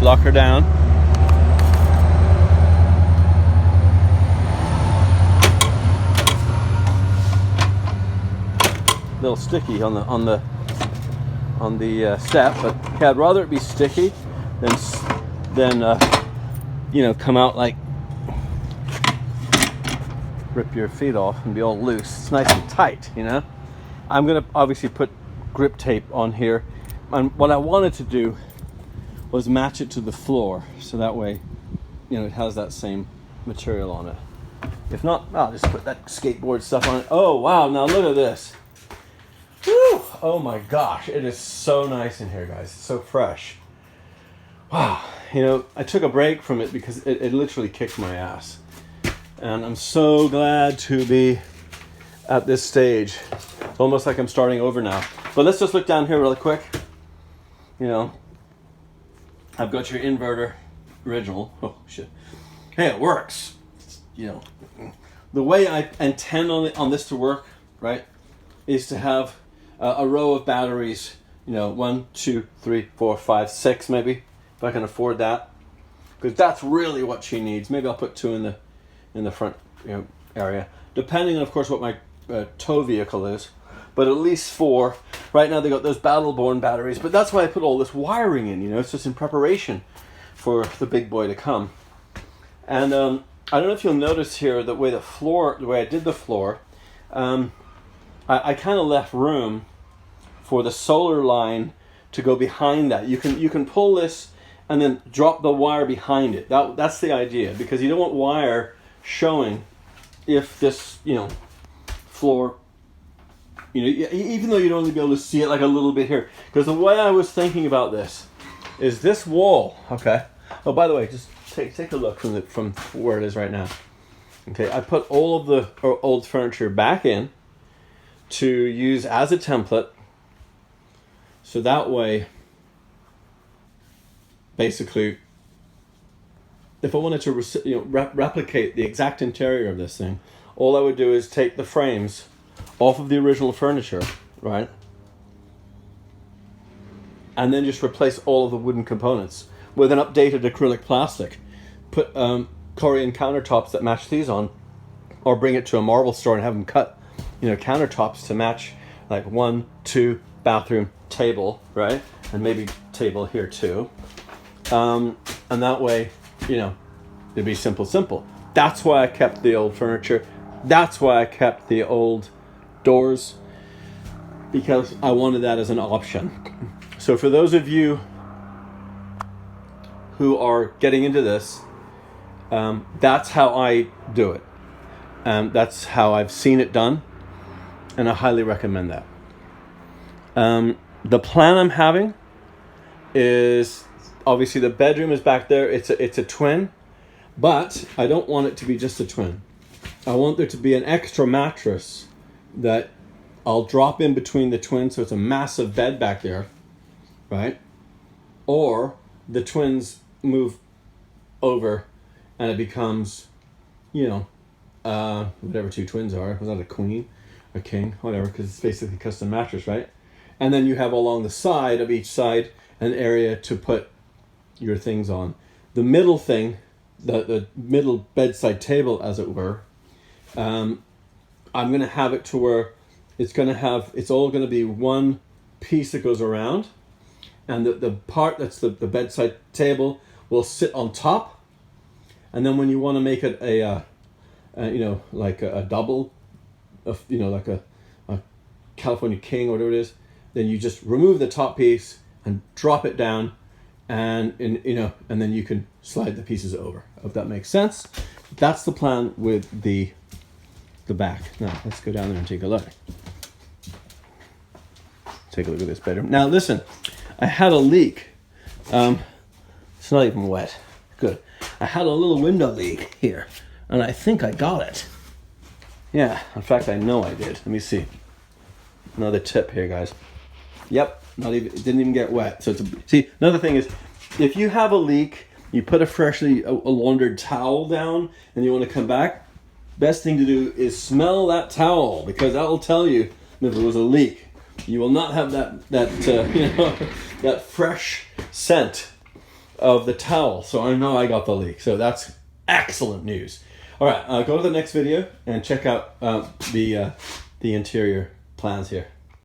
lock her down. A little sticky on the step, but yeah, I'd rather it be sticky than you know, come out like rip your feet off and be all loose. It's nice and tight, you know. I'm gonna obviously put grip tape on here, and what I wanted to do was match it to the floor, so that way, you know, it has that same material on it. If not, I'll just put that skateboard stuff on it. Oh wow, now look at this. Woo! Oh my gosh, it is so nice in here, guys. It's so fresh. Wow, you know, I took a break from it because it literally kicked my ass. And I'm so glad to be at this stage. It's almost like I'm starting over now. But let's just look down here really quick. You know, I've got your inverter original. Oh shit. Hey, it works. You know, the way I intend on this to work, right, is to have a row of batteries, you know, 1, 2, 3, 4, 5, 6 maybe, if I can afford that, because that's really what she needs. Maybe I'll put 2 in the front, you know, area, depending on, of course, what my tow vehicle is, but at least 4. Right now they got those Battle-Born batteries, but that's why I put all this wiring in, you know. It's just in preparation for the big boy to come. And I don't know if you'll notice here the way I did the floor. I kind of left room for the solar line to go behind that. You can pull this and then drop the wire behind it. That's the idea, because you don't want wire showing if this, you know, floor, you know, even though you'd only be able to see it like a little bit here. Because the way I was thinking about this is this wall, okay? Oh, by the way, just take a look from where it is right now. Okay, I put all of the old furniture back in to use as a template, so that way, basically, if I wanted to replicate the exact interior of this thing, all I would do is take the frames off of the original furniture, right, and then just replace all of the wooden components with an updated acrylic plastic. Put Korean countertops that match these on, or bring it to a marble store and have them cut, you know, countertops to match, like 1, 2 bathroom table, right, and maybe table here too, and that way, you know, it'd be simple. That's why I kept the old furniture. That's why I kept the old doors, because I wanted that as an option. So for those of you who are getting into this, that's how I do it. That's how I've seen it done, and I highly recommend that. The plan I'm having is, obviously the bedroom is back there. It's a twin, but I don't want it to be just a twin. I want there to be an extra mattress that I'll drop in between the twins, so it's a massive bed back there, right? Or the twins move over and it becomes, you know, whatever 2 twins are. Was that a queen, a king, whatever, because it's basically a custom mattress, right? And then you have along the side of each side an area to put your things on. The middle thing, the middle bedside table, as it were, I'm going to have it to where it's all going to be one piece that goes around, and the part that's the bedside table will sit on top, and then when you want to make it a you know, like a double, you know, like a California king or whatever it is, then you just remove the top piece and drop it down, and you know, and then you can slide the pieces over, if that makes sense. That's the plan with the back. Now let's go down there and take a look. Take a look at this bedroom. Now listen, I had a leak. It's not even wet. Good. I had a little window leak here, and I think I got it. Yeah, in fact, I know I did. Let me see. Another tip here, guys. Yep, it didn't even get wet. So see, another thing is, if you have a leak, you put a freshly laundered towel down, and you want to come back, best thing to do is smell that towel, because that will tell you if there was a leak. You will not have that you know, that fresh scent of the towel, so I know I got the leak. So that's excellent news. All right, go to the next video and check out the interior plans here.